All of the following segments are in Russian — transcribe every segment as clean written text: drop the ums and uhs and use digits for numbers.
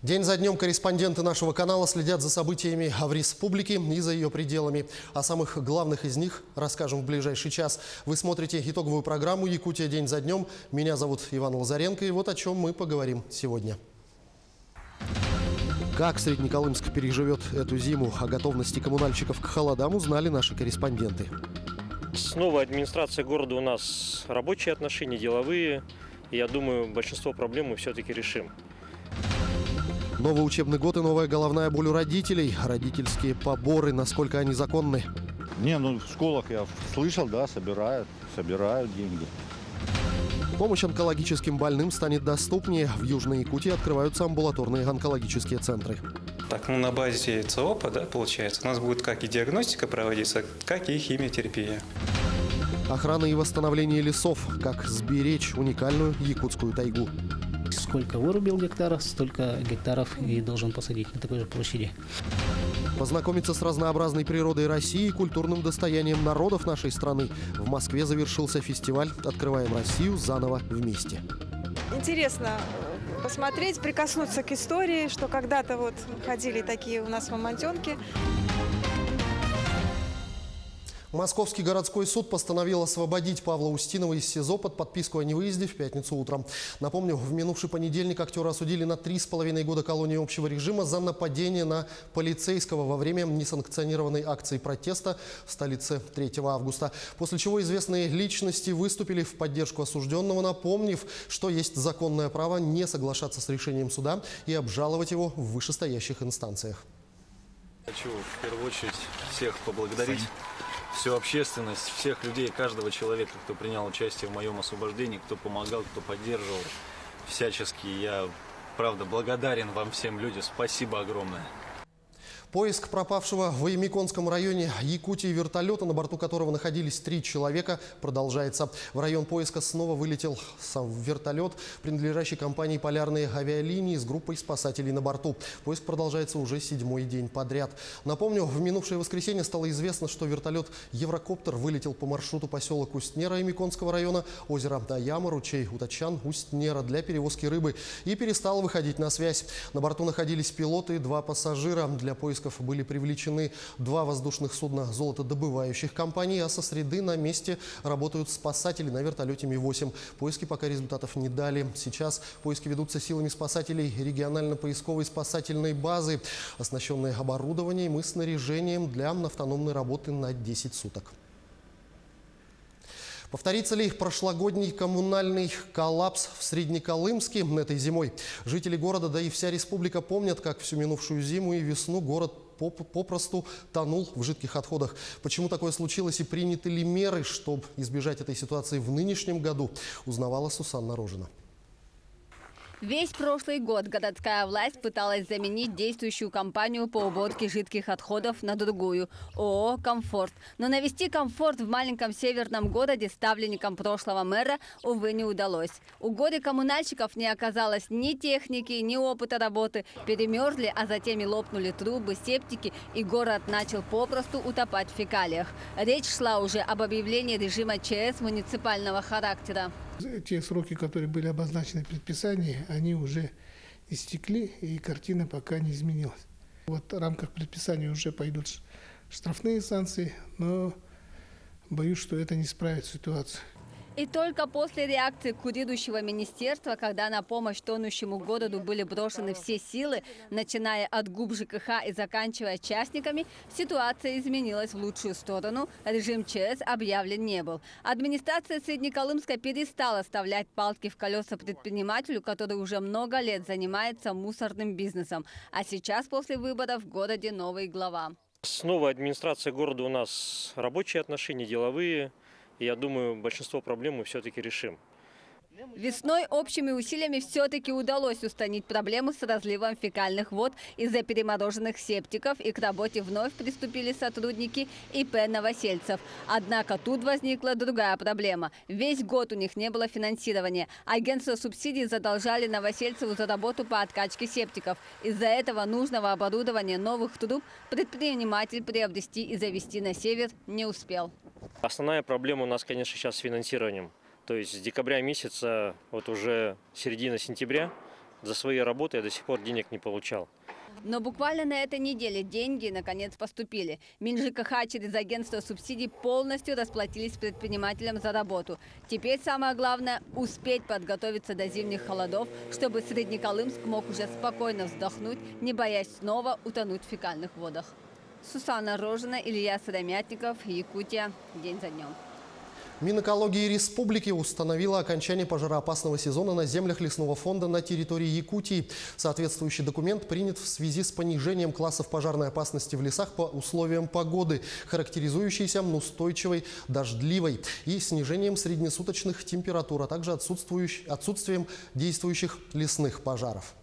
День за днем корреспонденты нашего канала следят за событиями в республике и за ее пределами. О самых главных из них расскажем в ближайший час. Вы смотрите итоговую программу «Якутия. День за днем». Меня зовут Иван Лазаренко, и вот о чем мы поговорим сегодня. Как Среднеколымск переживет эту зиму, о готовности коммунальщиков к холодам узнали наши корреспонденты. С новой администрацией города у нас рабочие отношения, деловые. И я думаю, большинство проблем мы все-таки решим. Новый учебный год и новая головная боль у родителей. Родительские поборы, насколько они законны? В школах я слышал, да, собирают деньги. Помощь онкологическим больным станет доступнее. В Южной Якутии открываются амбулаторные онкологические центры. Так, на базе ЦОПа, да, получается, у нас будет как и диагностика проводиться, как и химиотерапия. Охрана и восстановление лесов. Как сберечь уникальную якутскую тайгу. Сколько вырубил гектаров, столько гектаров и должен посадить на такой же площади. Познакомиться с разнообразной природой России и культурным достоянием народов нашей страны. В Москве завершился фестиваль «Открываем Россию заново вместе». Интересно посмотреть, прикоснуться к истории, что когда-то ходили такие у нас мамонтенки. Московский городской суд постановил освободить Павла Устинова из СИЗО под подписку о невыезде в пятницу утром. Напомню, в минувший понедельник актера осудили на 3,5 года колонии общего режима за нападение на полицейского во время несанкционированной акции протеста в столице 3 августа. После чего известные личности выступили в поддержку осужденного, напомнив, что есть законное право не соглашаться с решением суда и обжаловать его в вышестоящих инстанциях. Хочу в первую очередь всех поблагодарить. Всю общественность, всех людей, каждого человека, кто принял участие в моем освобождении, кто помогал, кто поддерживал всячески. Я, правда, благодарен вам всем, люди. Спасибо огромное. Поиск пропавшего в Ямиконском районе Якутии вертолета, на борту которого находились 3 человека, продолжается. В район поиска снова вылетел сам вертолет, принадлежащий компании «Полярные авиалинии» с группой спасателей на борту. Поиск продолжается уже 7-й день подряд. Напомню, в минувшее воскресенье стало известно, что вертолет «Еврокоптер» вылетел по маршруту поселок Усть-Нера Ямиконского района, озеро Даяма, ручей Утачан, Усть-Нера для перевозки рыбы и перестал выходить на связь. На борту находились пилоты и 2 пассажира. Для поиска были привлечены 2 воздушных судна золотодобывающих компаний, а со среды на месте работают спасатели на вертолете Ми-8. Поиски пока результатов не дали. Сейчас поиски ведутся силами спасателей регионально-поисковой спасательной базы, оснащенной оборудованием и снаряжением для автономной работы на 10 суток. Повторится ли прошлогодний коммунальный коллапс в Среднеколымске этой зимой? Жители города, да и вся республика помнят, как всю минувшую зиму и весну город попросту тонул в жидких отходах. Почему такое случилось и приняты ли меры, чтобы избежать этой ситуации в нынешнем году, узнавала Сусанна Рожина. Весь прошлый год городская власть пыталась заменить действующую компанию по уборке жидких отходов на другую – ООО «Комфорт». Но навести комфорт в маленьком северном городе ставленникам прошлого мэра, увы, не удалось. У горе-коммунальщиков не оказалось ни техники, ни опыта работы. Перемерзли, а затем и лопнули трубы, септики, и город начал попросту утопать в фекалиях. Речь шла уже об объявлении режима ЧС муниципального характера. Те сроки, которые были обозначены в предписании, они уже истекли, и картина пока не изменилась. В рамках предписания уже пойдут штрафные санкции, но боюсь, что это не исправит ситуацию. И только после реакции курирующего министерства, когда на помощь тонущему городу были брошены все силы, начиная от ГУП ЖКХ и заканчивая частниками, ситуация изменилась в лучшую сторону. Режим ЧС объявлен не был. Администрация Среднеколымска перестала вставлять палки в колеса предпринимателю, который уже много лет занимается мусорным бизнесом. А сейчас после выборов в городе новый глава. С новой администрацией города у нас рабочие отношения, деловые. И я думаю, большинство проблем мы все-таки решим. Весной общими усилиями все-таки удалось устранить проблему с разливом фекальных вод из-за перемороженных септиков, и к работе вновь приступили сотрудники ИП «Новосельцев». Однако тут возникла другая проблема. Весь год у них не было финансирования. Агентство субсидий задолжали Новосельцеву за работу по откачке септиков. Из-за этого нужного оборудования, новых труб предприниматель приобрести и завести на север не успел. Основная проблема у нас, конечно, сейчас с финансированием. То есть с декабря месяца, вот уже середина сентября, За свои работы я до сих пор денег не получал. Но буквально на этой неделе деньги наконец поступили. Минжкх через агентство субсидий полностью расплатились предпринимателям за работу. Теперь самое главное – успеть подготовиться до зимних холодов, чтобы Среднеколымск мог уже спокойно вздохнуть, не боясь снова утонуть в фекальных водах. Сусанна Рожина, Илья Сыромятников, Якутия. День за днем. Минэкологии республики установила окончание пожароопасного сезона на землях лесного фонда на территории Якутии. Соответствующий документ принят в связи с понижением классов пожарной опасности в лесах по условиям погоды, характеризующейся устойчивой, дождливой, и снижением среднесуточных температур, а также отсутствием действующих лесных пожаров.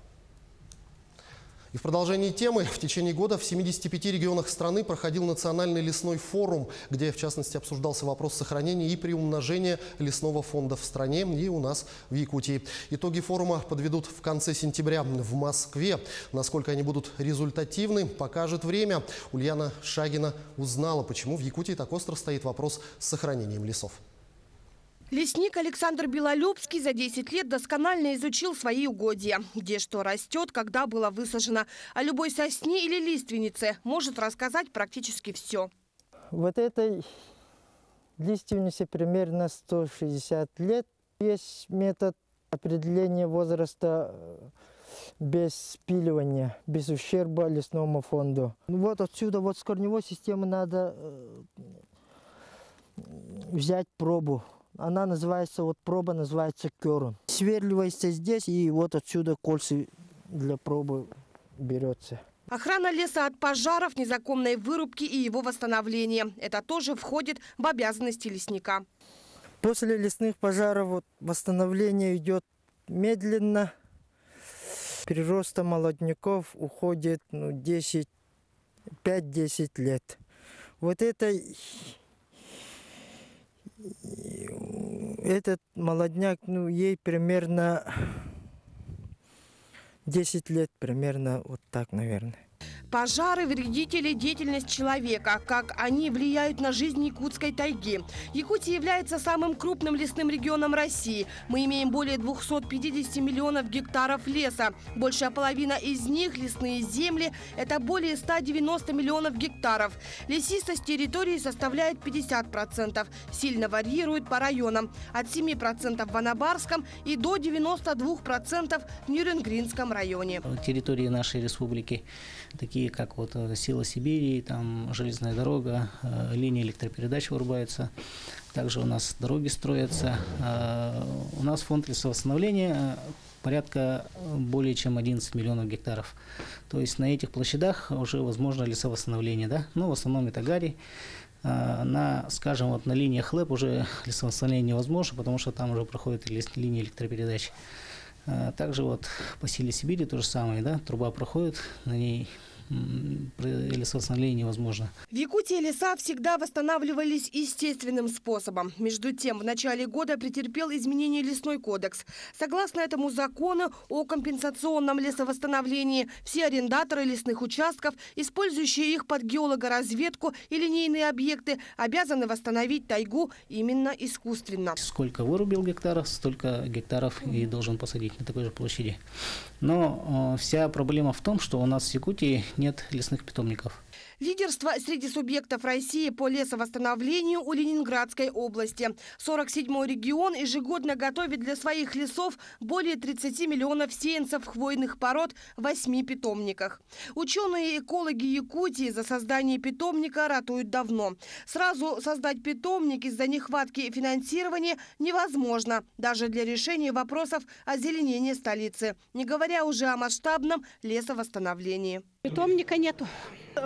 И в продолжении темы в течение года в 75 регионах страны проходил национальный лесной форум, где в частности обсуждался вопрос сохранения и приумножения лесного фонда в стране и у нас в Якутии. Итоги форума подведут в конце сентября в Москве. Насколько они будут результативны, покажет время. Ульяна Шагина узнала, почему в Якутии так остро стоит вопрос с сохранением лесов. Лесник Александр Белолюбский за 10 лет досконально изучил свои угодья. Где что растет, когда было высажено. О любой сосне или лиственнице может рассказать практически все. Вот этой лиственнице примерно 160 лет. Есть метод определения возраста без спиливания, без ущерба лесному фонду. Вот отсюда, вот с корневой системы надо взять пробу. Она называется, вот проба называется керн. Сверливается здесь, и вот отсюда кольца для пробы берется. Охрана леса от пожаров, незаконной вырубки и его восстановления. Это тоже входит в обязанности лесника. После лесных пожаров вот, восстановление идет медленно. Прироста молодняков уходит 5-10 лет. Вот это... Этот молодняк, ей примерно 10 лет, примерно вот так, наверное. Пожары, вредители, деятельность человека. Как они влияют на жизнь якутской тайги. Якутия является самым крупным лесным регионом России. Мы имеем более 250 миллионов гектаров леса. Большая половина из них – лесные земли. Это более 190 миллионов гектаров. Лесистость территории составляет 50%. Сильно варьирует по районам. От 7% в Анабарском и до 92% в Нюрнгринском районе. Территории нашей республики, такие как вот Сила Сибири, там железная дорога, линии электропередач вырубаются. Также у нас дороги строятся. У нас фонд лесовосстановления порядка более чем 11 миллионов гектаров. То есть на этих площадях уже возможно лесовосстановление. Да? Но в основном это гари. Скажем, вот на линиях ЛЭП уже лесовосстановление невозможно, потому что там уже проходят линии электропередач. Также вот по Силе Сибири то же самое, да, труба проходит, на ней лесовосстановление невозможно. В Якутии леса всегда восстанавливались естественным способом. Между тем, в начале года претерпел изменение лесной кодекс. Согласно этому закону о компенсационном лесовосстановлении, все арендаторы лесных участков, использующие их под геологоразведку и линейные объекты, обязаны восстановить тайгу именно искусственно. Сколько вырубил гектаров, столько гектаров и должен посадить на такой же площади. Но вся проблема в том, что у нас в Якутии нет лесных питомников. Лидерство среди субъектов России по лесовосстановлению у Ленинградской области. 47-й регион ежегодно готовит для своих лесов более 30 миллионов сеянцев хвойных пород в 8 питомниках. Ученые и экологи Якутии за создание питомника ратуют давно. Сразу создать питомник из-за нехватки финансирования невозможно, даже для решения вопросов озеленения столицы, не говоря уже о масштабном лесовосстановлении. Питомника нету.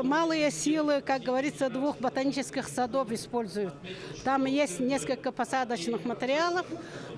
Малые силы, как говорится, 2 ботанических садов используют. Там есть несколько посадочных материалов,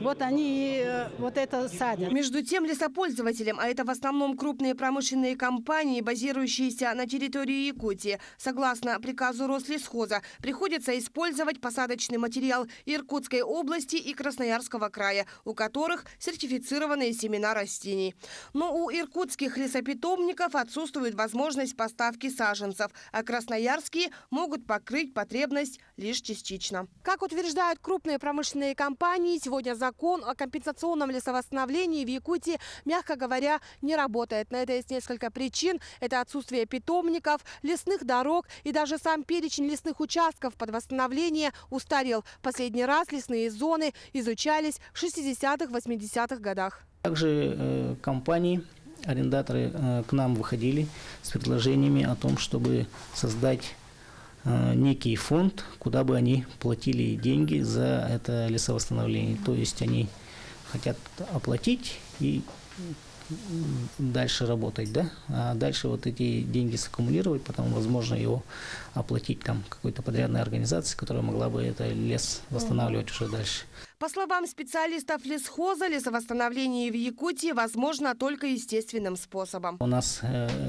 вот они вот это садят. Между тем лесопользователям, а это в основном крупные промышленные компании, базирующиеся на территории Якутии, согласно приказу Рослесхоза, приходится использовать посадочный материал Иркутской области и Красноярского края, у которых сертифицированные семена растений. Но у иркутских лесопитомников отсутствует возможность поставки саженцев. саженцев, а красноярские могут покрыть потребность лишь частично. Как утверждают крупные промышленные компании, сегодня закон о компенсационном лесовосстановлении в Якутии, мягко говоря, не работает. На это есть несколько причин. Это отсутствие питомников, лесных дорог и даже сам перечень лесных участков под восстановление устарел. Последний раз лесные зоны изучались в 60-80-х годах. Также компании, арендаторы к нам выходили с предложениями о том, чтобы создать некий фонд, куда бы они платили деньги за это лесовосстановление. То есть они хотят оплатить и дальше работать, да? А дальше вот эти деньги саккумулировать, потом возможно его оплатить там какой-то подрядной организации, которая могла бы это лес восстанавливать уже дальше. По словам специалистов лесхоза, лесовосстановление в Якутии возможно только естественным способом. У нас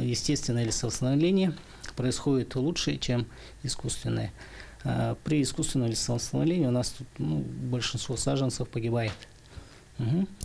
естественное лесовосстановление происходит лучше, чем искусственное. При искусственном лесовосстановлении у нас тут большинство саженцев погибает.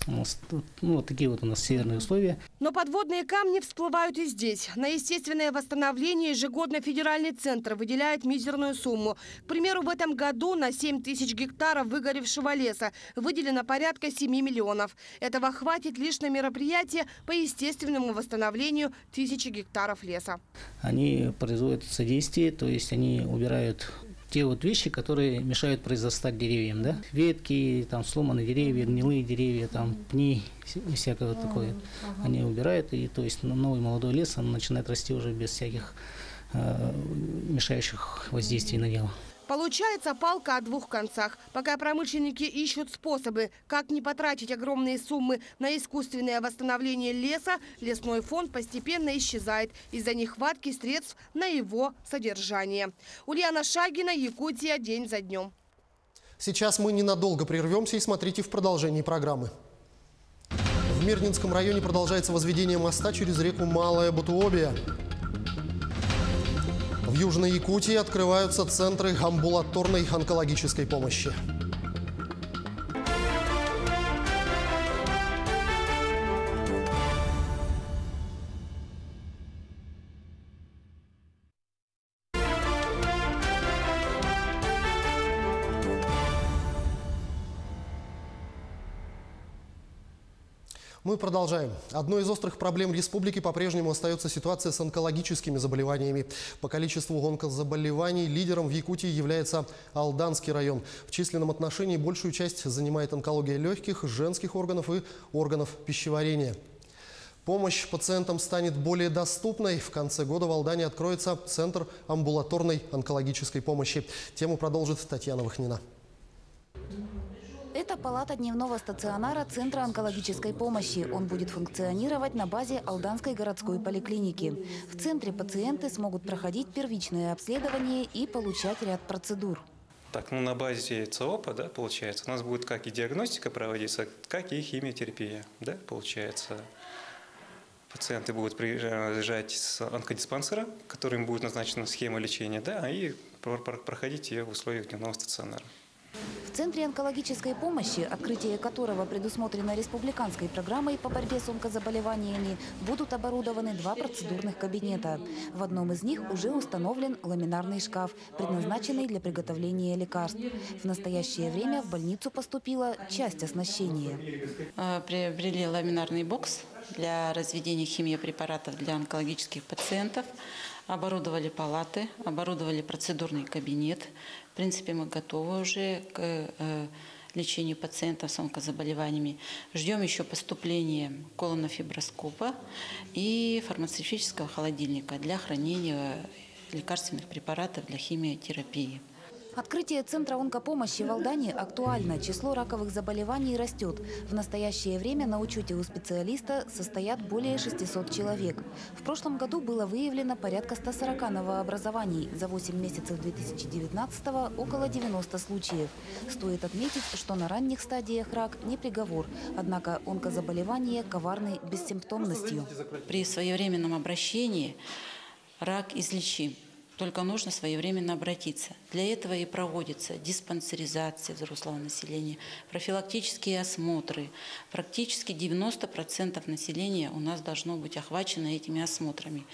Вот такие вот у нас северные условия. Но подводные камни всплывают и здесь. На естественное восстановление ежегодно федеральный центр выделяет мизерную сумму. К примеру, в этом году на 7 тысяч гектаров выгоревшего леса выделено порядка 7 миллионов. Этого хватит лишь на мероприятие по естественному восстановлению 1000 гектаров леса. Они производят содействие, то есть они убирают те вот вещи, которые мешают произрастать деревьям, да? Ветки, там сломанные деревья, гнилые деревья, там пни и всякое вот такое. Они убирают, и то есть новый молодой лес, он начинает расти уже без всяких мешающих воздействий на него. Получается палка о двух концах. Пока промышленники ищут способы, как не потратить огромные суммы на искусственное восстановление леса, лесной фонд постепенно исчезает из-за нехватки средств на его содержание. Ульяна Шагина, Якутия, день за днем. Сейчас мы ненадолго прервемся и смотрите в продолжении программы. В Мирнинском районе продолжается возведение моста через реку Малая Бутуобия. В Южной Якутии открываются центры амбулаторной онкологической помощи. Мы продолжаем. Одной из острых проблем республики по-прежнему остается ситуация с онкологическими заболеваниями. По количеству онкозаболеваний лидером в Якутии является Алданский район. В численном отношении большую часть занимает онкология легких, женских органов и органов пищеварения. Помощь пациентам станет более доступной. В конце года в Алдане откроется центр амбулаторной онкологической помощи. Тему продолжит Татьяна Вахнина. Это палата дневного стационара Центра онкологической помощи. Он будет функционировать на базе Алданской городской поликлиники. В центре пациенты смогут проходить первичное обследование и получать ряд процедур. Так, на базе ЦОПа, да, получается, у нас будет как и диагностика проводиться, как и химиотерапия, да, получается. Пациенты будут приезжать с онкодиспансера, которым будет назначена схема лечения, да, и проходить ее в условиях дневного стационара. В Центре онкологической помощи, открытие которого предусмотрено республиканской программой по борьбе с онкозаболеваниями, будут оборудованы 2 процедурных кабинета. В одном из них уже установлен ламинарный шкаф, предназначенный для приготовления лекарств. В настоящее время в больницу поступила часть оснащения. Приобрели ламинарный бокс для разведения химиопрепаратов для онкологических пациентов. Оборудовали палаты, оборудовали процедурный кабинет. В принципе, мы готовы уже к лечению пациентов с онкозаболеваниями. Ждем еще поступления колонофиброскопа и фармацевтического холодильника для хранения лекарственных препаратов для химиотерапии. Открытие Центра онкопомощи в Алдане актуально. Число раковых заболеваний растет. В настоящее время на учете у специалиста состоят более 600 человек. В прошлом году было выявлено порядка 140 новообразований. За 8 месяцев 2019-го около 90 случаев. Стоит отметить, что на ранних стадиях рак не приговор. Однако онкозаболевания коварны бессимптомностью. При своевременном обращении рак излечим. Только нужно своевременно обратиться. Для этого и проводится диспансеризация взрослого населения, профилактические осмотры. Практически 90% населения у нас должно быть охвачено этими осмотрами.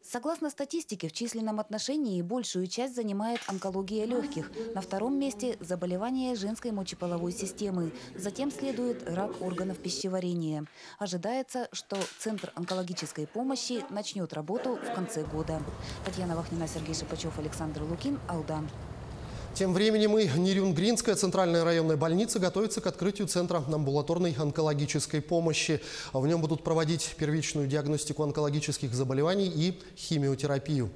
Согласно статистике, в численном отношении большую часть занимает онкология легких. На втором месте – заболевания женской мочеполовой системы. Затем следует рак органов пищеварения. Ожидается, что Центр онкологической помощи начнет работу в конце года. Татьяна Вахнина, Сергей Шипачев, Александр Лукин, Алдан. Тем временем и Нерюнгринская центральная районная больница готовится к открытию центра амбулаторной онкологической помощи. В нем будут проводить первичную диагностику онкологических заболеваний и химиотерапию.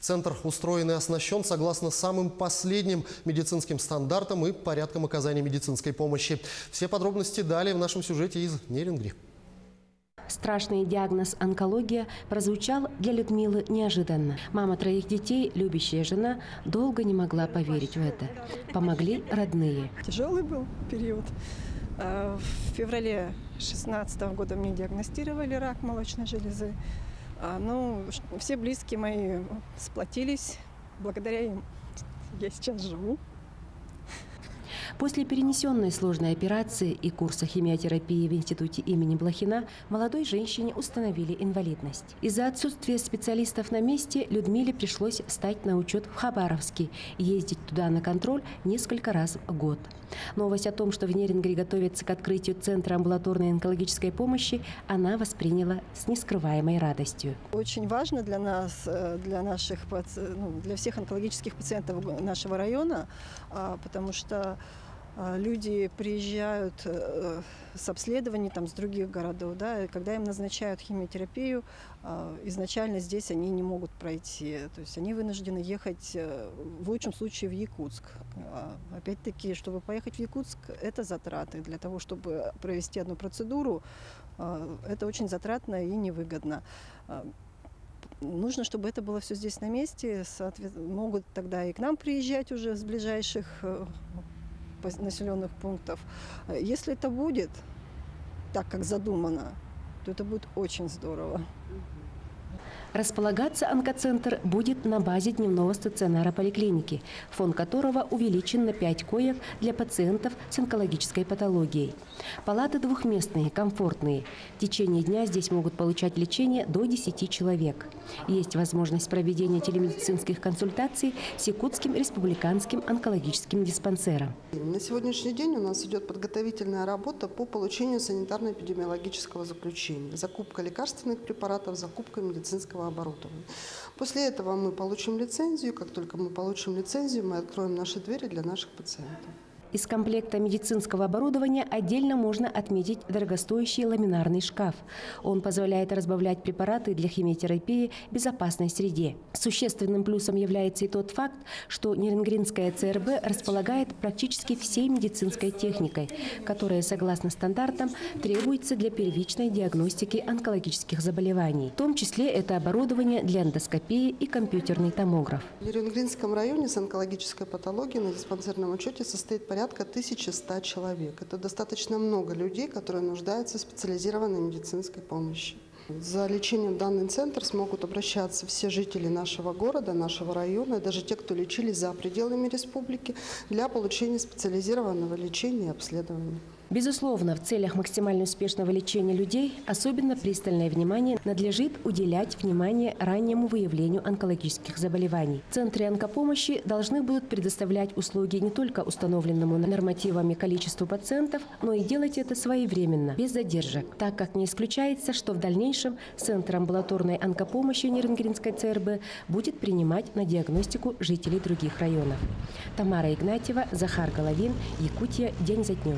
Центр устроен и оснащен согласно самым последним медицинским стандартам и порядкам оказания медицинской помощи. Все подробности далее в нашем сюжете из Нерюнгри. Страшный диагноз онкология прозвучал для Людмилы неожиданно. Мама 3 детей, любящая жена, долго не могла поверить в это. Помогли родные. Тяжелый был период. В феврале 2016 года мне диагностировали рак молочной железы. Ну, все близкие мои сплотились. Благодаря им я сейчас живу. После перенесенной сложной операции и курса химиотерапии в институте имени Блохина молодой женщине установили инвалидность. Из-за отсутствия специалистов на месте Людмиле пришлось встать на учет в Хабаровске и ездить туда на контроль несколько раз в год. Новость о том, что в Нерюнгри готовится к открытию Центра амбулаторной онкологической помощи, она восприняла с нескрываемой радостью. Очень важно для нас, для всех онкологических пациентов нашего района, потому что люди приезжают с обследований с других городов, да, и когда им назначают химиотерапию, изначально здесь они не могут пройти. То есть они вынуждены ехать в лучшем случае в Якутск. Опять-таки, чтобы поехать в Якутск, это затраты. Для того, чтобы провести одну процедуру, это очень затратно и невыгодно. Нужно, чтобы это было все здесь на месте. Могут тогда и к нам приезжать уже с ближайших населенных пунктов. Если это будет так, как задумано, то это будет очень здорово. Располагаться онкоцентр будет на базе дневного стационара поликлиники, фонд которого увеличен на 5 коек для пациентов с онкологической патологией. Палаты двухместные, комфортные. В течение дня здесь могут получать лечение до 10 человек. Есть возможность проведения телемедицинских консультаций с Якутским республиканским онкологическим диспансером. На сегодняшний день у нас идет подготовительная работа по получению санитарно-эпидемиологического заключения, закупка лекарственных препаратов, закупка медицинского оборудования. После этого мы получим лицензию. Как только мы получим лицензию, мы откроем наши двери для наших пациентов. Из комплекта медицинского оборудования отдельно можно отметить дорогостоящий ламинарный шкаф. Он позволяет разбавлять препараты для химиотерапии в безопасной среде. Существенным плюсом является и тот факт, что Нерюнгринская ЦРБ располагает практически всей медицинской техникой, которая, согласно стандартам, требуется для первичной диагностики онкологических заболеваний. В том числе это оборудование для эндоскопии и компьютерный томограф. В Нерюнгринском районе с онкологической патологией на диспансерном учете состоит порядка 1100 человек. Это достаточно много людей, которые нуждаются в специализированной медицинской помощи. За лечением в данный центр смогут обращаться все жители нашего города, нашего района, даже те, кто лечились за пределами республики, для получения специализированного лечения и обследования. Безусловно, в целях максимально успешного лечения людей особенно пристальное внимание надлежит уделять внимание раннему выявлению онкологических заболеваний. Центры онкопомощи должны будут предоставлять услуги не только установленному нормативами количеству пациентов, но и делать это своевременно, без задержек, так как не исключается, что в дальнейшем Центр амбулаторной онкопомощи Нерюнгринской ЦРБ будет принимать на диагностику жителей других районов. Тамара Игнатьева, Захар Головин, Якутия, день за днем.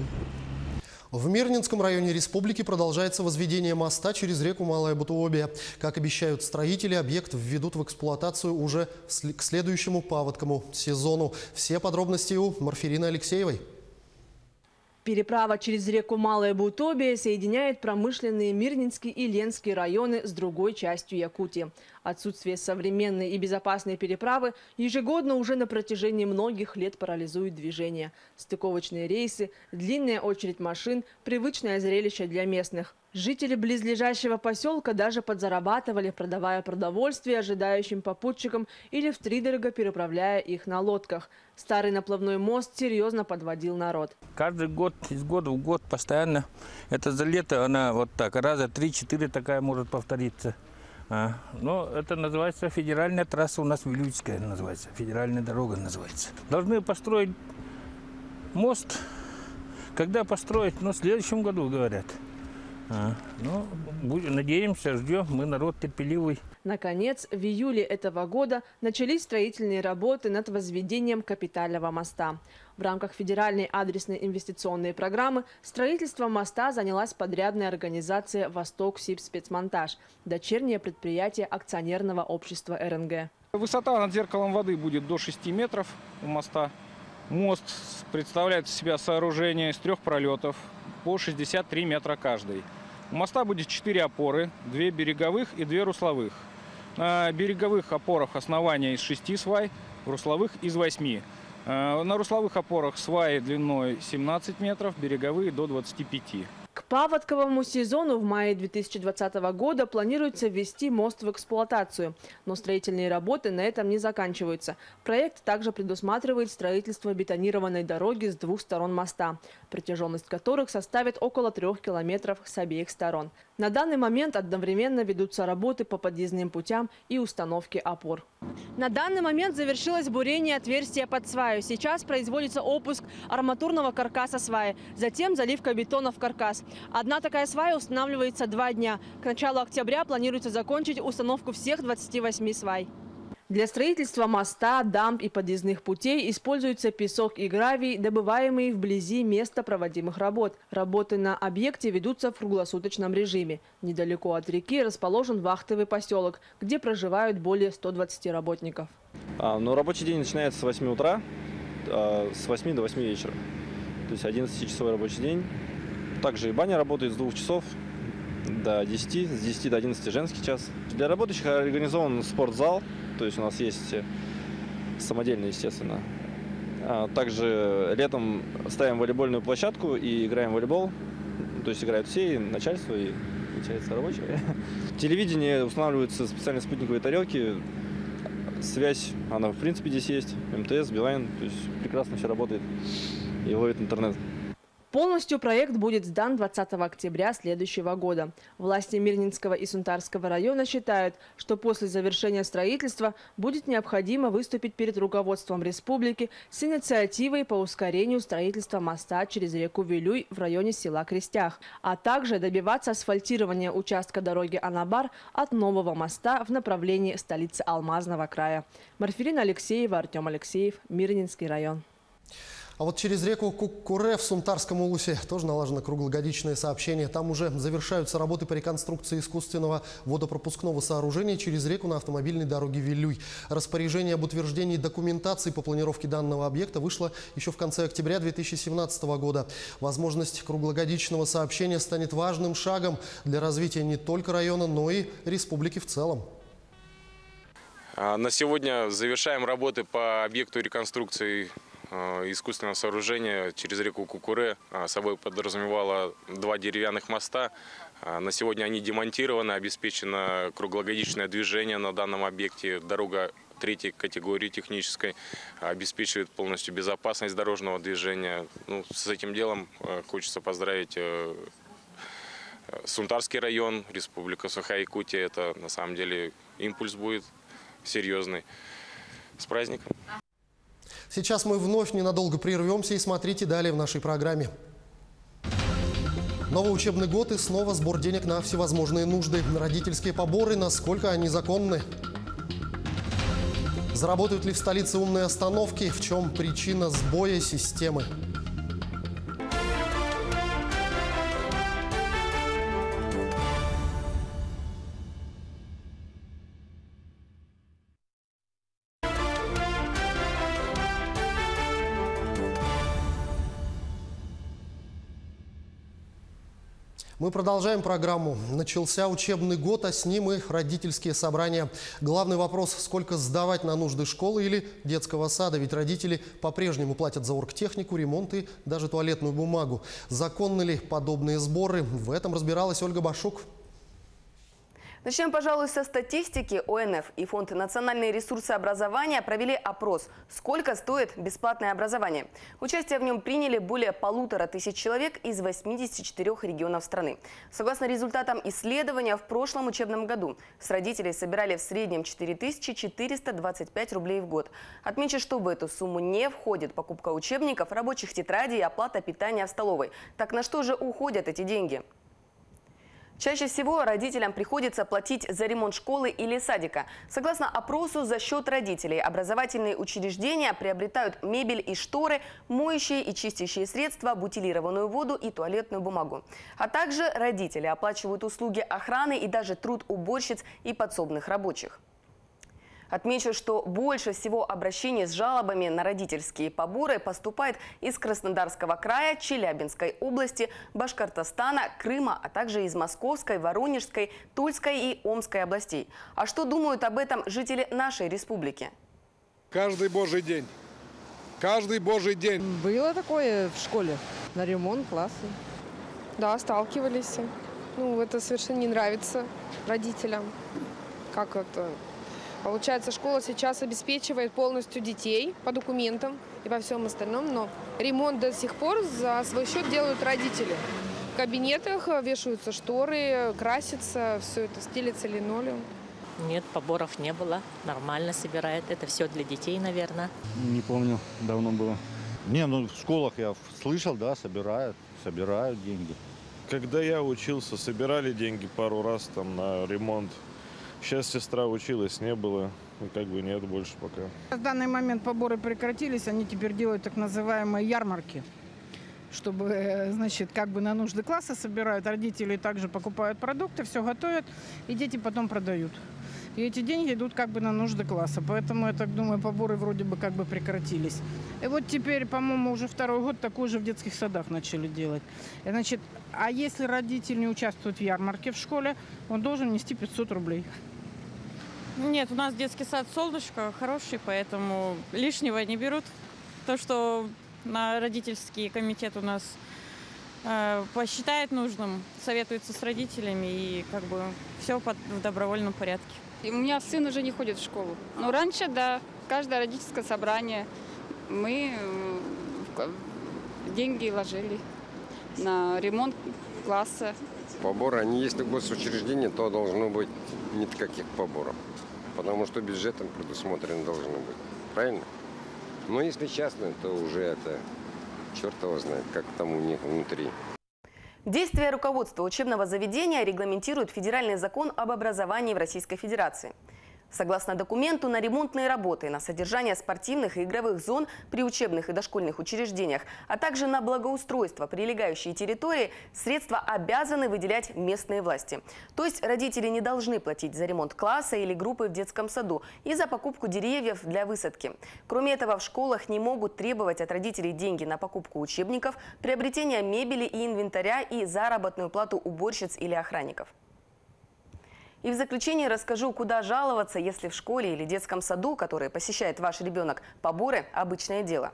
В Мирнинском районе республики продолжается возведение моста через реку Малая Бутуобия. Как обещают строители, объект введут в эксплуатацию уже к следующему паводковому сезону. Все подробности у Марфирины Алексеевой. Переправа через реку Малая Бутуобия соединяет промышленные Мирнинский и Ленский районы с другой частью Якутии. Отсутствие современной и безопасной переправы ежегодно уже на протяжении многих лет парализует движение. Стыковочные рейсы, длинная очередь машин – привычное зрелище для местных. Жители близлежащего поселка даже подзарабатывали, продавая продовольствие ожидающим попутчикам или втридорога переправляя их на лодках. Старый наплавной мост серьезно подводил народ. Каждый год, из года в год постоянно, это за лето она вот так, раза 3-4 такая может повториться. Но это называется федеральная трасса у нас Вилюйская называется, федеральная дорога называется. Должны построить мост, когда построить, в следующем году, говорят. Надеемся, ждем, мы народ терпеливый. Наконец, в июле этого года начались строительные работы над возведением капитального моста. В рамках федеральной адресной инвестиционной программы строительством моста занялась подрядная организация «Восток-Сибспецмонтаж», дочернее предприятие акционерного общества РНГ. Высота над зеркалом воды будет до 6 метров у моста. Мост представляет из себя сооружение из 3 пролетов по 63 метра каждый. У моста будет 4 опоры, 2 береговых и 2 русловых. На береговых опорах основания из 6 свай, русловых из 8. На русловых опорах сваи длиной 17 метров, береговые до 25. К паводковому сезону в мае 2020 года планируется ввести мост в эксплуатацию. Но строительные работы на этом не заканчиваются. Проект также предусматривает строительство бетонированной дороги с 2 сторон моста, протяженность которых составит около 3 километров с обеих сторон. На данный момент одновременно ведутся работы по подъездным путям и установке опор. На данный момент завершилось бурение отверстия под сваю. Сейчас производится опуск арматурного каркаса сваи, затем заливка бетона в каркас. Одна такая свая устанавливается 2 дня. К началу октября планируется закончить установку всех 28 свай. Для строительства моста, дамб и подъездных путей используются песок и гравий, добываемые вблизи места проводимых работ. Работы на объекте ведутся в круглосуточном режиме. Недалеко от реки расположен вахтовый поселок, где проживают более 120 работников. Рабочий день начинается с 8 утра, с 8 до 8 вечера. То есть 11-часовой рабочий день. Также и баня работает с 2 часов до 10, с 10 до 11 женский час. Для работающих организован спортзал. То есть у нас есть самодельный, естественно. Также летом ставим волейбольную площадку и играем в волейбол. То есть играют все, и начальство, и, получается, рабочие. Телевидение устанавливаются специальные спутниковые тарелки. Связь, она в принципе здесь есть. МТС, Билайн. То есть прекрасно все работает и ловит интернет. Полностью проект будет сдан 20 октября следующего года. Власти Мирнинского и Сунтарского района считают, что после завершения строительства будет необходимо выступить перед руководством республики с инициативой по ускорению строительства моста через реку Вилюй в районе села Крестях, а также добиваться асфальтирования участка дороги Анабар от нового моста в направлении столицы Алмазного края. Марфирина Алексеева, Артем Алексеев, Мирнинский район. А вот через реку Кукуре в Сунтарском улусе тоже налажено круглогодичное сообщение. Там уже завершаются работы по реконструкции искусственного водопропускного сооружения через реку на автомобильной дороге Вилюй. Распоряжение об утверждении документации по планировке данного объекта вышло еще в конце октября 2017 года. Возможность круглогодичного сообщения станет важным шагом для развития не только района, но и республики в целом. На сегодня завершаем работы по объекту реконструкции искусственного сооружения через реку Кукуре. Собой подразумевало 2 деревянных моста. На сегодня они демонтированы, обеспечено круглогодичное движение на данном объекте. Дорога 3-й категории технической обеспечивает полностью безопасность дорожного движения. С этим делом хочется поздравить Сунтарский район, Республика Саха-Якутия. Это на самом деле импульс будет серьезный. С праздником! Сейчас мы вновь ненадолго прервемся и смотрите далее в нашей программе. Новый учебный год и снова сбор денег на всевозможные нужды. Родительские поборы, насколько они законны? Заработают ли в столице умные остановки? В чем причина сбоя системы? Мы продолжаем программу. Начался учебный год, а с ним и родительские собрания. Главный вопрос – сколько сдавать на нужды школы или детского сада? Ведь родители по-прежнему платят за оргтехнику, ремонт и даже туалетную бумагу. Законны ли подобные сборы? В этом разбиралась Ольга Башук. Начнем, пожалуй, со статистики. ОНФ и Фонд национальные ресурсы образования провели опрос. Сколько стоит бесплатное образование? Участие в нем приняли более 1500 человек из 84 регионов страны. Согласно результатам исследования, в прошлом учебном году с родителей собирали в среднем 4425 рублей в год. Отмечу, что в эту сумму не входит покупка учебников, рабочих тетрадей и оплата питания в столовой. Так на что же уходят эти деньги? Чаще всего родителям приходится платить за ремонт школы или садика. Согласно опросу, за счет родителей образовательные учреждения приобретают мебель и шторы, моющие и чистящие средства, бутилированную воду и туалетную бумагу. А также родители оплачивают услуги охраны и даже труд уборщиц и подсобных рабочих. Отмечу, что больше всего обращений с жалобами на родительские поборы поступает из Краснодарского края, Челябинской области, Башкортостана, Крыма, а также из Московской, Воронежской, Тульской и Омской областей. А что думают об этом жители нашей республики? Каждый божий день. Каждый божий день. Было такое в школе, на ремонт класса. Да, сталкивались. Это совершенно не нравится родителям. Как это... Получается, школа сейчас обеспечивает полностью детей по документам и по всем остальном, но ремонт до сих пор за свой счет делают родители. В кабинетах вешаются шторы, красится, все это, стелится линолеум. Нет, поборов не было, нормально собирает. Это все для детей, наверное. Не помню, давно было. В школах я слышал, да, собирают деньги. Когда я учился, собирали деньги пару раз там на ремонт. Сейчас сестра училась, не было, и нет больше пока. В данный момент поборы прекратились, они теперь делают так называемые ярмарки, чтобы, на нужды класса собирают, родители также покупают продукты, все готовят, и дети потом продают. И эти деньги идут на нужды класса, поэтому, я так думаю, поборы вроде бы прекратились. И вот теперь, по-моему, уже второй год такой же в детских садах начали делать. А если родитель не участвует в ярмарке в школе, он должен нести 500 рублей. Нет, у нас детский сад «Солнышко» хороший, поэтому лишнего не берут. То, что на родительский комитет у нас посчитает нужным, советуется с родителями, и все в добровольном порядке. И у меня сын уже не ходит в школу. Но раньше, да, каждое родительское собрание мы деньги ложили на ремонт класса. Поборы, они если госучреждение, то должно быть никаких поборов. Потому что бюджетом предусмотрено должно быть. Правильно? Но если частное, то уже это черт его знает, как там у них внутри. Действия руководства учебного заведения регламентирует Федеральный закон об образовании в Российской Федерации. Согласно документу, на ремонтные работы, на содержание спортивных и игровых зон при учебных и дошкольных учреждениях, а также на благоустройство прилегающей территории средства обязаны выделять местные власти. То есть родители не должны платить за ремонт класса или группы в детском саду и за покупку деревьев для высадки. Кроме этого, в школах не могут требовать от родителей деньги на покупку учебников, приобретение мебели и инвентаря и заработную плату уборщиц или охранников. И в заключение расскажу, куда жаловаться, если в школе или детском саду, который посещает ваш ребенок, поборы – обычное дело.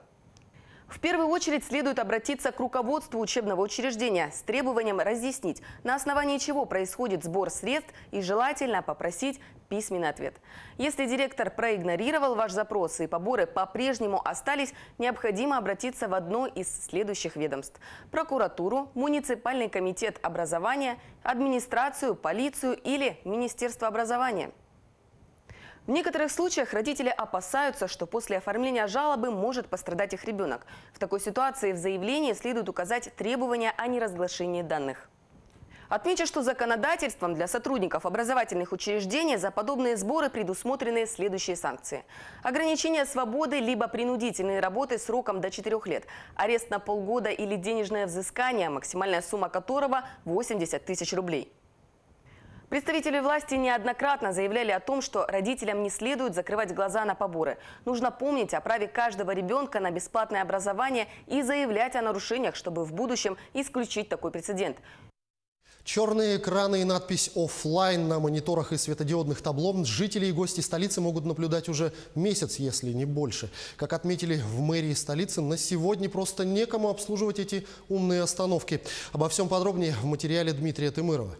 В первую очередь следует обратиться к руководству учебного учреждения с требованием разъяснить, на основании чего происходит сбор средств, и желательно попросить письменный ответ. Если директор проигнорировал ваш запрос и поборы по-прежнему остались, необходимо обратиться в одно из следующих ведомств: прокуратуру, муниципальный комитет образования, администрацию, полицию или Министерство образования. В некоторых случаях родители опасаются, что после оформления жалобы может пострадать их ребенок. В такой ситуации в заявлении следует указать требования о неразглашении данных. Отмечу, что законодательством для сотрудников образовательных учреждений за подобные сборы предусмотрены следующие санкции: ограничение свободы либо принудительные работы сроком до 4 лет, арест на полгода или денежное взыскание, максимальная сумма которого 80 тысяч рублей. Представители власти неоднократно заявляли о том, что родителям не следует закрывать глаза на поборы. Нужно помнить о праве каждого ребенка на бесплатное образование и заявлять о нарушениях, чтобы в будущем исключить такой прецедент. Черные экраны и надпись «Оффлайн» на мониторах и светодиодных табло жители и гости столицы могут наблюдать уже месяц, если не больше. Как отметили в мэрии столицы, на сегодня просто некому обслуживать эти умные остановки. Обо всем подробнее в материале Дмитрия Тымырова.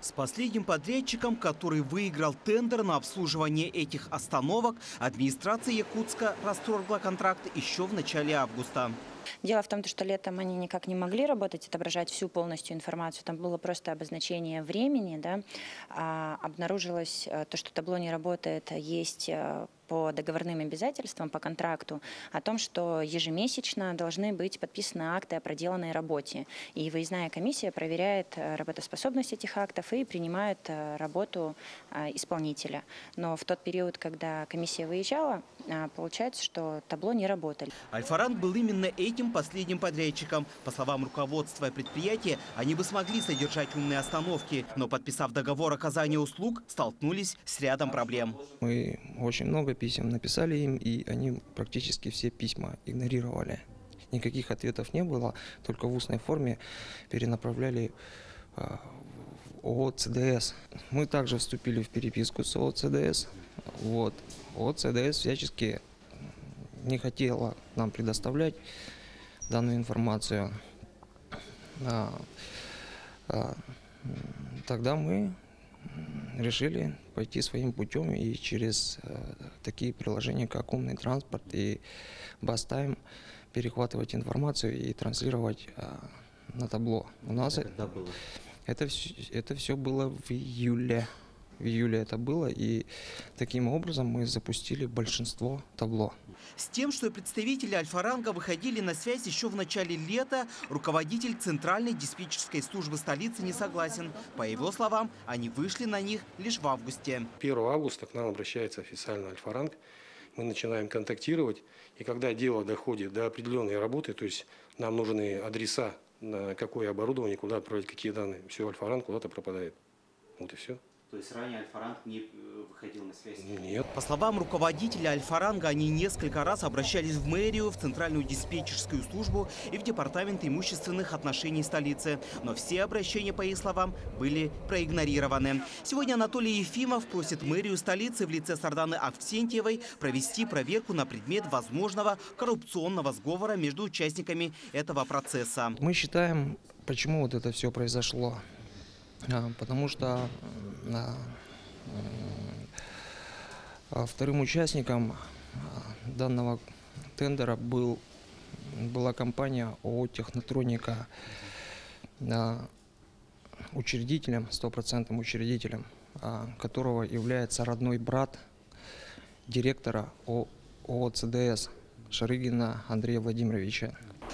С последним подрядчиком, который выиграл тендер на обслуживание этих остановок, администрация Якутска расторгла контракт еще в начале августа. Дело в том, что летом они никак не могли работать, отображать всю полностью информацию. Там было просто обозначение времени, да. Обнаружилось то, что табло не работает, есть по договорным обязательствам, по контракту, о том, что ежемесячно должны быть подписаны акты о проделанной работе. И выездная комиссия проверяет работоспособность этих актов и принимает работу исполнителя. Но в тот период, когда комиссия выезжала, получается, что табло не работали. Альфа-Ранг был именно этим последним подрядчиком. По словам руководства предприятия, они бы смогли содержать умные остановки, но, подписав договор оказания услуг, столкнулись с рядом проблем. Мы очень много писем написали им, и они практически все письма игнорировали. Никаких ответов не было, только в устной форме перенаправляли в ООО «ЦДС». Мы также вступили в переписку с ООО «ЦДС». ООО «ЦДС» всячески не хотела нам предоставлять данную информацию. Тогда мы решили пойти своим путем и через такие приложения, как «Умный транспорт» и «Бастайм», перехватывать информацию и транслировать на табло. У нас это все было в июле. В июле это было, и таким образом мы запустили большинство табло. С тем, что представители Альфа-Ранга выходили на связь еще в начале лета, руководитель Центральной диспетчерской службы столицы не согласен. По его словам, они вышли на них лишь в августе. 1 августа к нам обращается официально Альфа-Ранг. Мы начинаем контактировать, и когда дело доходит до определенной работы, то есть нам нужны адреса, на какое оборудование, куда отправить какие данные, все, Альфа-Ранг куда-то пропадает. Вот и все. То есть ранее Альфа-Ранг не выходил на связь? Нет. По словам руководителя Альфа-Ранга, они несколько раз обращались в мэрию, в Центральную диспетчерскую службу и в Департамент имущественных отношений столицы. Но все обращения, по их словам, были проигнорированы. Сегодня Анатолий Ефимов просит мэрию столицы в лице Сарданы Авксентьевой провести проверку на предмет возможного коррупционного сговора между участниками этого процесса. Мы считаем, почему вот это все произошло. Потому что вторым участником данного тендера была компания ООО «Технотроника», учредителем, стопроцентным учредителем, которого является родной брат директора ООО «ЦДС» Шарыгина Андрея Владимировича.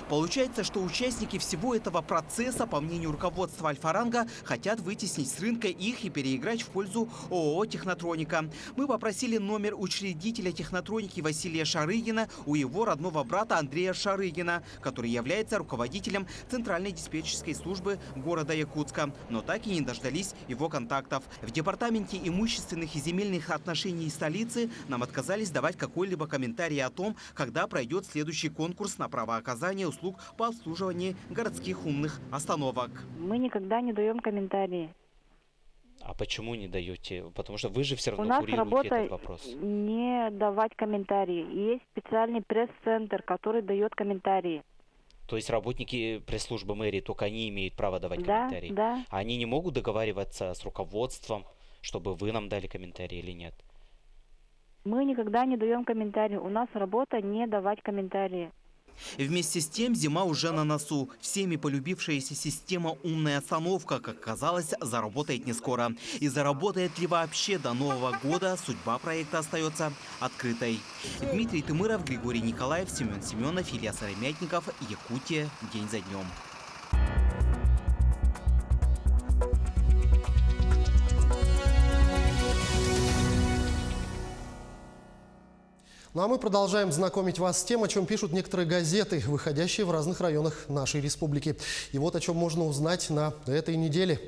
Получается, что участники всего этого процесса, по мнению руководства Альфа-Ранга, хотят вытеснить с рынка их и переиграть в пользу ООО «Технотроника». Мы попросили номер учредителя «Технотроники» Василия Шарыгина у его родного брата Андрея Шарыгина, который является руководителем Центральной диспетчерской службы города Якутска. Но так и не дождались его контактов. В Департаменте имущественных и земельных отношений столицы нам отказались давать какой-либо комментарий о том, когда пройдет следующий конкурс на право оказания услуг по обслуживанию городских умных остановок. Мы никогда не даем комментарии. А почему не даете? Потому что вы же все У равно нас курируете работа этот вопрос. Не давать комментарии. Есть специальный пресс-центр, который дает комментарии. То есть работники пресс-службы мэрии, только они имеют право давать комментарии? Да. А они не могут договариваться с руководством, чтобы вы нам дали комментарии или нет? Мы никогда не даем комментарии. У нас работа не давать комментарии. Вместе с тем зима уже на носу. Всеми полюбившаяся система «Умная остановка», как оказалось, заработает не скоро. И заработает ли вообще до Нового года, судьба проекта остается открытой. Дмитрий Тымыров, Григорий Николаев, Семен Семенов, Илья Сыромятников. Якутия. День за днем. Ну а мы продолжаем знакомить вас с тем, о чем пишут некоторые газеты, выходящие в разных районах нашей республики. И вот о чем можно узнать на этой неделе.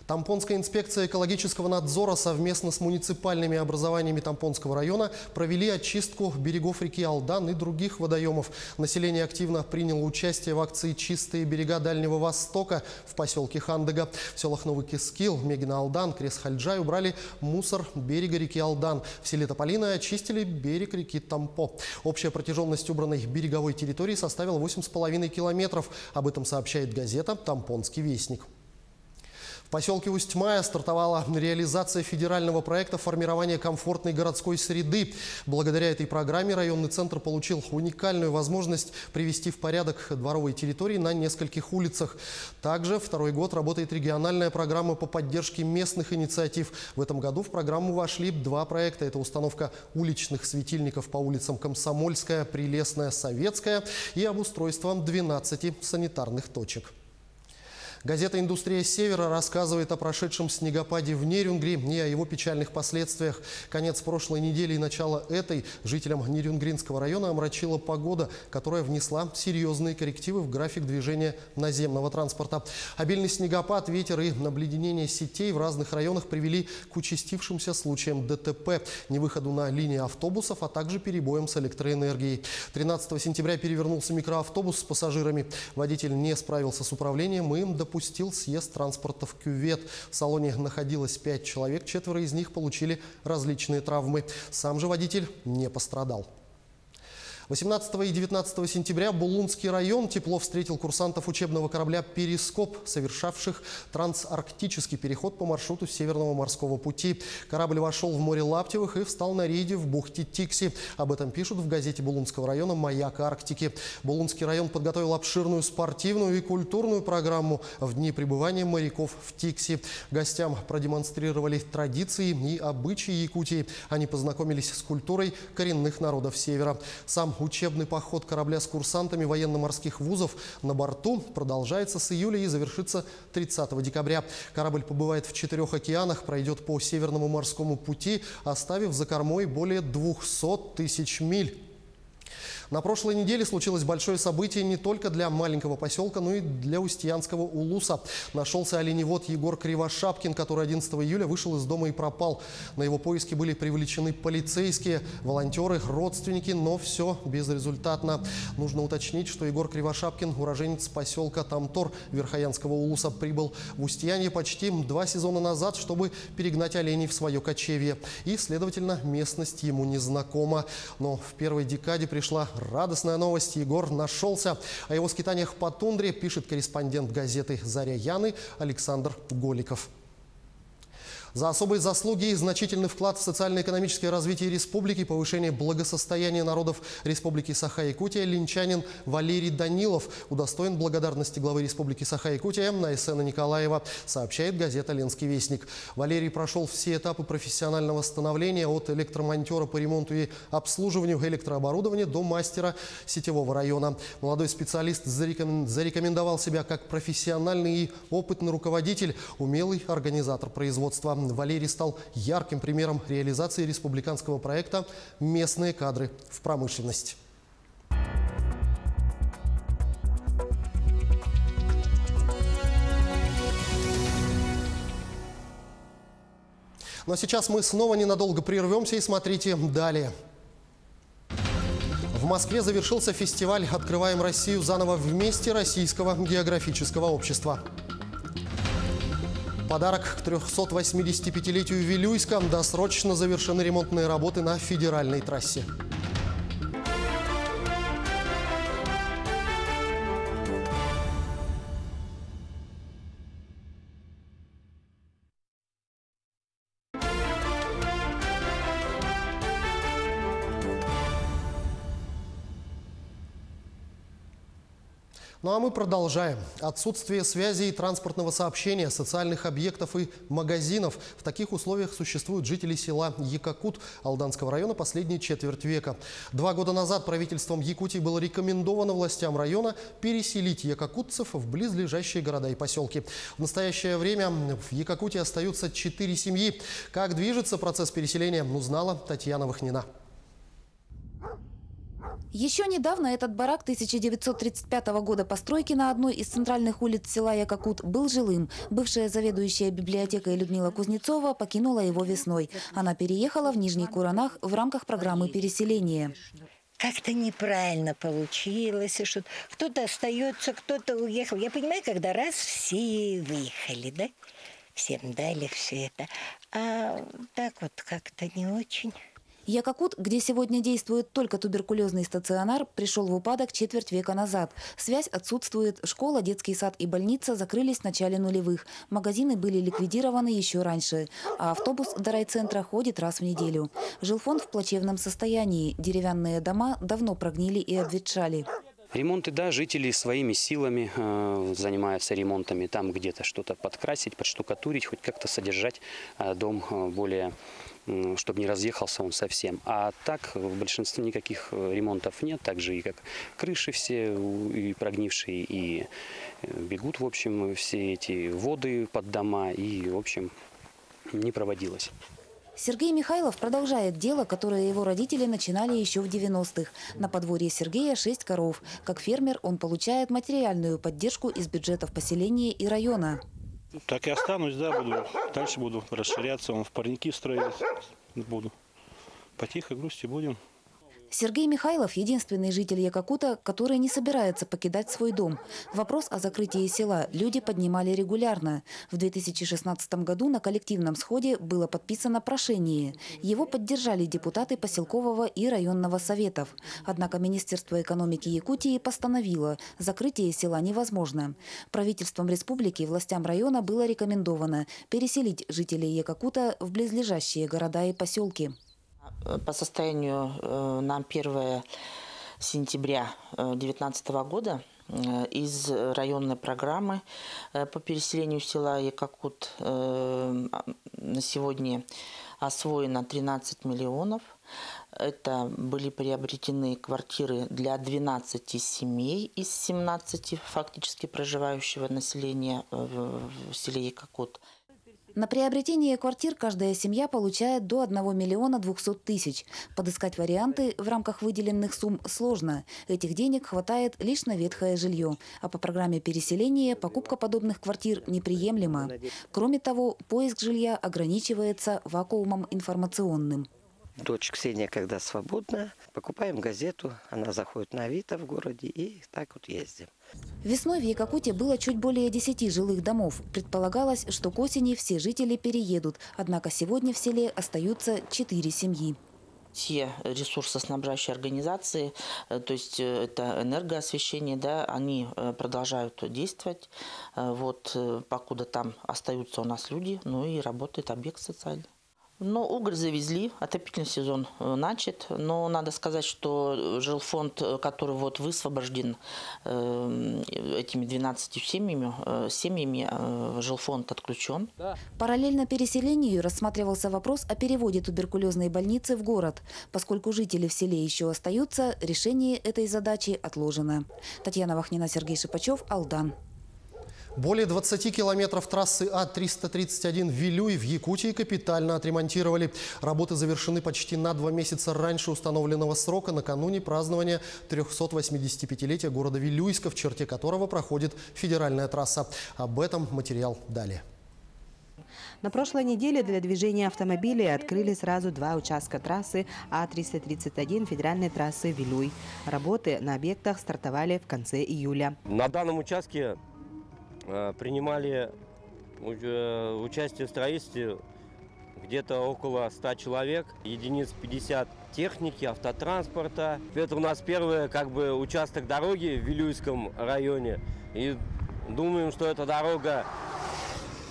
Тампонская инспекция экологического надзора совместно с муниципальными образованиями Тампонского района провели очистку берегов реки Алдан и других водоемов. Население активно приняло участие в акции «Чистые берега Дальнего Востока» в поселке Хандыга. В селах Новый Кискил, Мегина-Алдан, Крес-Хальджай убрали мусор берега реки Алдан. В селе Тополиное очистили берег реки Тампо. Общая протяженность убранной береговой территории составила 8,5 километров. Об этом сообщает газета «Тампонский вестник». В поселке Усть-Мая стартовала реализация федерального проекта формирования комфортной городской среды. Благодаря этой программе районный центр получил уникальную возможность привести в порядок дворовые территории на нескольких улицах. Также второй год работает региональная программа по поддержке местных инициатив. В этом году в программу вошли два проекта. Это установка уличных светильников по улицам Комсомольская, Прилесная, Советская и обустройство 12 санитарных точек. Газета «Индустрия Севера» рассказывает о прошедшем снегопаде в Нерюнгри и о его печальных последствиях. Конец прошлой недели и начало этой жителям Нерюнгринского района омрачила погода, которая внесла серьезные коррективы в график движения наземного транспорта. Обильный снегопад, ветер и обледенение сетей в разных районах привели к участившимся случаям ДТП, невыходу на линии автобусов, а также перебоям с электроэнергией. 13 сентября перевернулся микроавтобус с пассажирами. Водитель не справился с управлением и допустил съезд транспорта в кювет. В салоне находилось 5 человек, 4 из них получили различные травмы. Сам же водитель не пострадал. 18 и 19 сентября Булунский район тепло встретил курсантов учебного корабля «Перископ», совершавших трансарктический переход по маршруту Северного морского пути. Корабль вошел в море Лаптевых и встал на рейде в бухте Тикси. Об этом пишут в газете Булунского района «Маяк Арктики». Булунский район подготовил обширную спортивную и культурную программу в дни пребывания моряков в Тикси. Гостям продемонстрировали традиции и обычаи Якутии. Они познакомились с культурой коренных народов Севера. Сам учебный поход корабля с курсантами военно-морских вузов на борту продолжается с июля и завершится 30 декабря. Корабль побывает в 4 океанах, пройдет по Северному морскому пути, оставив за кормой более 200 тысяч миль. На прошлой неделе случилось большое событие не только для маленького поселка, но и для Устьянского улуса. Нашелся оленевод Егор Кривошапкин, который 11 июля вышел из дома и пропал. На его поиски были привлечены полицейские, волонтеры, родственники, но все безрезультатно. Нужно уточнить, что Егор Кривошапкин, уроженец поселка Тамтор Верхоянского улуса, прибыл в Устьянье почти 2 сезона назад, чтобы перегнать оленей в свое кочевье. И, следовательно, местность ему не знакома. Но в первой декаде пришла радостная новость. Егор нашелся. О его скитаниях по тундре пишет корреспондент газеты «Заря Яны» Александр Голиков. За особые заслуги и значительный вклад в социально-экономическое развитие республики, повышение благосостояния народов Республики Саха-Якутия линчанин Валерий Данилов удостоен благодарности главы Республики Саха-Якутия Найсена Николаева, сообщает газета «Ленский вестник». Валерий прошел все этапы профессионального становления от электромонтера по ремонту и обслуживанию электрооборудования до мастера сетевого района. Молодой специалист зарекомендовал себя как профессиональный и опытный руководитель, умелый организатор производства. Валерий стал ярким примером реализации республиканского проекта «Местные кадры в промышленность». Но сейчас мы снова ненадолго прервемся и смотрите далее. В Москве завершился фестиваль «Открываем Россию заново вместе» Российского географического общества. Подарок к 385-летию Вилюйска. Досрочно завершены ремонтные работы на федеральной трассе. Ну а мы продолжаем. Отсутствие связи и транспортного сообщения, социальных объектов и магазинов. В таких условиях существуют жители села Якакут Алданского района последние четверть века. 2 года назад правительством Якутии было рекомендовано властям района переселить якакутцев в близлежащие города и поселки. В настоящее время в Якакуте остаются 4 семьи. Как движется процесс переселения, узнала Татьяна Вахнина. Еще недавно этот барак 1935 года постройки на одной из центральных улиц села Якакут был жилым. Бывшая заведующая библиотекой Людмила Кузнецова покинула его весной. Она переехала в Нижний Куранах в рамках программы переселения. Как-то неправильно получилось, что кто-то остается, кто-то уехал. Я понимаю, когда раз все выехали, да? Всем дали все это. А так вот как-то не очень. Якакут, где сегодня действует только туберкулезный стационар, пришел в упадок четверть века назад. Связь отсутствует. Школа, детский сад и больница закрылись в начале нулевых. Магазины были ликвидированы еще раньше. А автобус до райцентра ходит раз в неделю. Жилфонд в плачевном состоянии. Деревянные дома давно прогнили и обветшали. Ремонты, да, жители своими силами занимаются ремонтами. Там где-то что-то подкрасить, подштукатурить, хоть как-то содержать дом более, чтобы не разъехался он совсем. А так в большинстве никаких ремонтов нет. Так же и как крыши все и прогнившие, и бегут, в общем, все эти воды под дома. И, в общем, не проводилось. Сергей Михайлов продолжает дело, которое его родители начинали еще в 90-х. На подворье Сергея 6 коров. Как фермер он получает материальную поддержку из бюджетов поселения и района. Так и останусь, да, дальше буду расширяться, в парники строить буду. По тихой грусти будем. Сергей Михайлов – единственный житель Якакута, который не собирается покидать свой дом. Вопрос о закрытии села люди поднимали регулярно. В 2016 году на коллективном сходе было подписано прошение. Его поддержали депутаты поселкового и районного советов. Однако Министерство экономики Якутии постановило – закрытие села невозможно. Правительством республики и властям района было рекомендовано переселить жителей Якакута в близлежащие города и поселки. По состоянию на 1 сентября 2019 года из районной программы по переселению села Якакут на сегодня освоено 13 миллионов. Это были приобретены квартиры для 12 семей из 17 фактически проживающего населения в селе Якакут. На приобретение квартир каждая семья получает до 1 миллиона 200 тысяч. Подыскать варианты в рамках выделенных сумм сложно. Этих денег хватает лишь на ветхое жилье. А по программе переселения покупка подобных квартир неприемлема. Кроме того, поиск жилья ограничивается вакуумом информационным. Дочь Ксения, когда свободна, покупаем газету, она заходит на Авито в городе и так вот ездим. Весной в Якакуте было чуть более 10 жилых домов. Предполагалось, что к осени все жители переедут. Однако сегодня в селе остаются 4 семьи. Все ресурсоснабжающие организации, то есть это энергоосвещение, да, они продолжают действовать. Вот покуда там остаются у нас люди, ну и работает объект социальный. Но уголь завезли, отопительный сезон начат, но надо сказать, что жилфонд, который вот высвобожден этими 12 семьями, жилфонд отключен. Параллельно переселению рассматривался вопрос о переводе туберкулезной больницы в город. Поскольку жители в селе еще остаются, решение этой задачи отложено. Татьяна Вахнина, Сергей Шипачев, Алдан. Более 20 километров трассы А-331 Вилюй в Якутии капитально отремонтировали. Работы завершены почти на 2 месяца раньше установленного срока, накануне празднования 385-летия города Вилюйска, в черте которого проходит федеральная трасса. Об этом материал далее. На прошлой неделе для движения автомобилей открыли сразу 2 участка трассы А-331 федеральной трассы Вилюй. Работы на объектах стартовали в конце июля. На данном участке принимали участие в строительстве где-то около 100 человек, единиц 50 техники, автотранспорта. Это у нас первый участок дороги в Вилюйском районе. И думаем, что эта дорога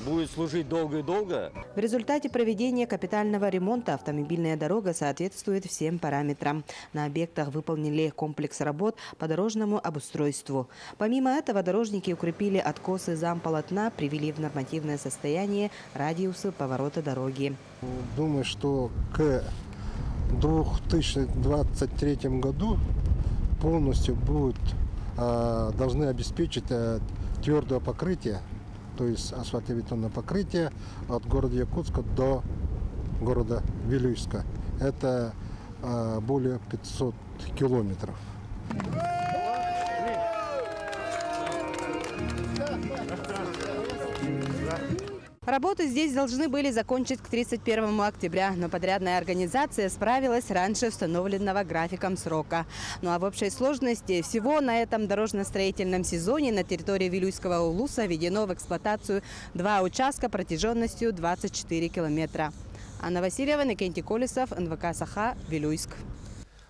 будет служить долго и долго. В результате проведения капитального ремонта автомобильная дорога соответствует всем параметрам. На объектах выполнили комплекс работ по дорожному обустройству. Помимо этого, дорожники укрепили откосы замполотна, привели в нормативное состояние радиусы поворота дороги. Думаю, что к 2023 году полностью должны обеспечить твердое покрытие, то есть асфальтобетонное покрытие от города Якутска до города Вилюйска. Это более 500 километров. Работы здесь должны были закончить к 31 октября, но подрядная организация справилась раньше установленного графиком срока. Ну а в общей сложности всего на этом дорожно-строительном сезоне на территории Вилюйского улуса введено в эксплуатацию 2 участка протяженностью 24 километра. Анна Васильева, Никентий Колесов, НВК «Саха», Вилюйск.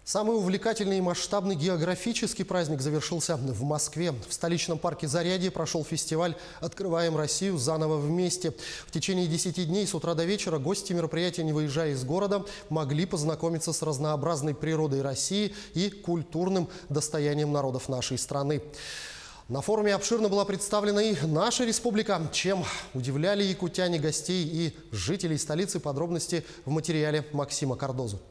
Самый увлекательный и масштабный географический праздник завершился в Москве. В столичном парке Зарядье прошел фестиваль «Открываем Россию заново вместе». В течение 10 дней с утра до вечера гости мероприятия, не выезжая из города, могли познакомиться с разнообразной природой России и культурным достоянием народов нашей страны. На форуме обширно была представлена и наша республика, чем удивляли якутяне гостей и жителей столицы. Подробности в материале Максима Кардозу.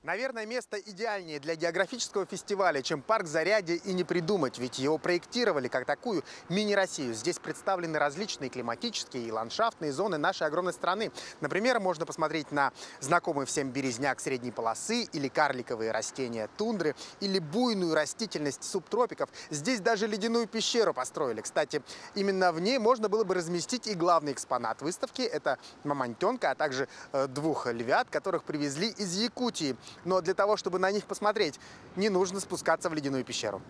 Наверное, место идеальнее для географического фестиваля, чем парк Зарядье, и не придумать, ведь его проектировали как такую мини-Россию. Здесь представлены различные климатические и ландшафтные зоны нашей огромной страны. Например, можно посмотреть на знакомый всем березняк средней полосы, или карликовые растения тундры, или буйную растительность субтропиков. Здесь даже ледяную пещеру построили. Кстати, именно в ней можно было бы разместить и главный экспонат выставки – это мамонтенка, а также 2 львят, которых привезли из Якутии. Но для того, чтобы на них посмотреть, не нужно спускаться в ледяную пещеру.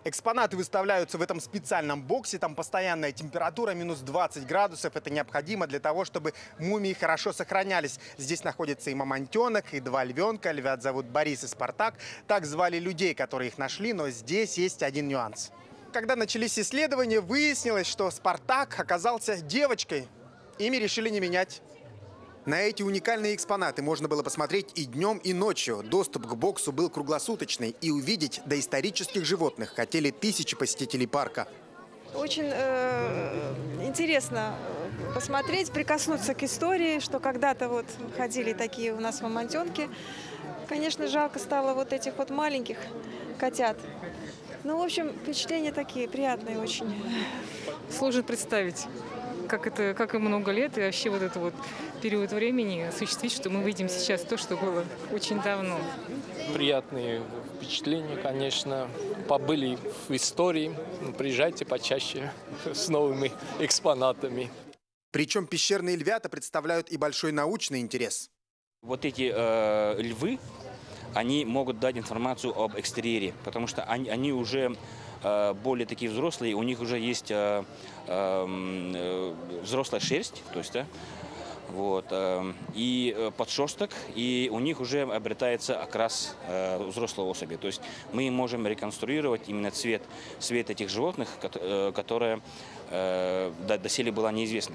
Экспонаты выставляются в этом специальном боксе. Там постоянная температура, минус 20 градусов. Это необходимо для того, чтобы мумии хорошо сохранялись. Здесь находится и мамонтенок, и 2 львенка. Львят зовут Борис и Спартак. Так звали людей, которые их нашли. Но здесь есть один нюанс. Когда начались исследования, выяснилось, что Спартак оказался девочкой. Ими решили не менять. На эти уникальные экспонаты можно было посмотреть и днем, и ночью. Доступ к боксу был круглосуточный. И увидеть доисторических животных хотели тысячи посетителей парка. Очень интересно посмотреть, прикоснуться к истории, что когда-то вот ходили такие у нас мамонтенки. Конечно, жалко стало вот этих вот маленьких котят. Ну, в общем, впечатления такие приятные очень. Сложно представить, как и много лет, и вообще вот этот вот период времени осуществить, что мы видим сейчас то, что было очень давно. Приятные впечатления, конечно. Побыли в истории. Приезжайте почаще с новыми экспонатами. Причем пещерные львята представляют и большой научный интерес. Вот эти львы, они могут дать информацию об экстерьере, потому что они уже более такие взрослые, у них уже есть взрослая шерсть, то есть, да, вот, и подшерсток, и у них уже обретается окрас взрослой особи. То есть мы можем реконструировать именно цвет этих животных, которая доселе была неизвестна.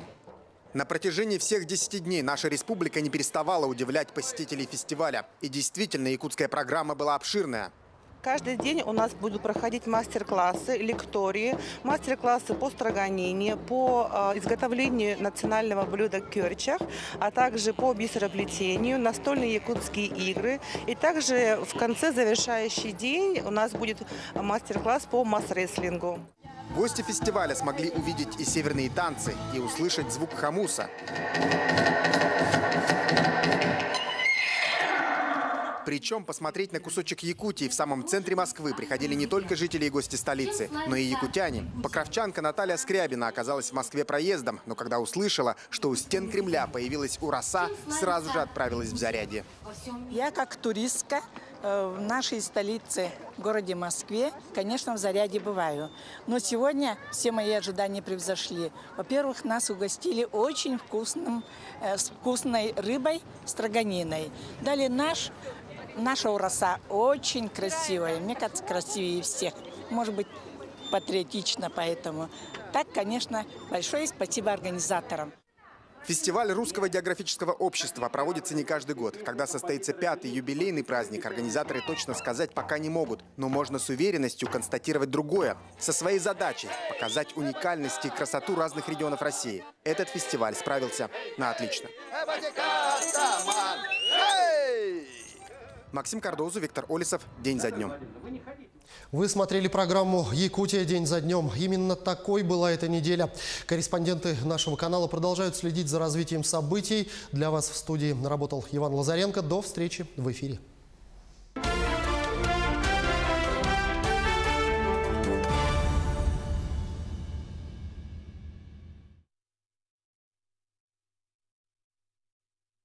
На протяжении всех 10 дней наша республика не переставала удивлять посетителей фестиваля. И действительно, якутская программа была обширная. Каждый день у нас будут проходить мастер-классы, лектории, мастер-классы по строганине, по изготовлению национального блюда кёрчах, а также по бисероплетению, настольные якутские игры. И также в конце, завершающий день, у нас будет мастер-класс по масс-рестлингу. Гости фестиваля смогли увидеть и северные танцы, и услышать звук хамуса. Причем посмотреть на кусочек Якутии в самом центре Москвы приходили не только жители и гости столицы, но и якутяне. Покровчанка Наталья Скрябина оказалась в Москве проездом, но когда услышала, что у стен Кремля появилась ураса, сразу же отправилась в Зарядье. Я как туристка в нашей столице, в городе Москве, конечно, в Зарядье бываю. Но сегодня все мои ожидания превзошли. Во-первых, нас угостили очень вкусной рыбой строганиной. Далее наша ураса очень красивая. Мне кажется, красивее всех. Может быть, патриотично поэтому. Так, конечно, большое спасибо организаторам. Фестиваль Русского географического общества проводится не каждый год. Когда состоится 5-й юбилейный праздник, организаторы точно сказать пока не могут. Но можно с уверенностью констатировать другое. Со своей задачей – показать уникальность и красоту разных регионов России. Этот фестиваль справился на отлично. Максим Кардозу, Виктор Олесов. День за днем. Вы смотрели программу «Якутия. День за днем». Именно такой была эта неделя. Корреспонденты нашего канала продолжают следить за развитием событий. Для вас в студии работал Иван Лазаренко. До встречи в эфире.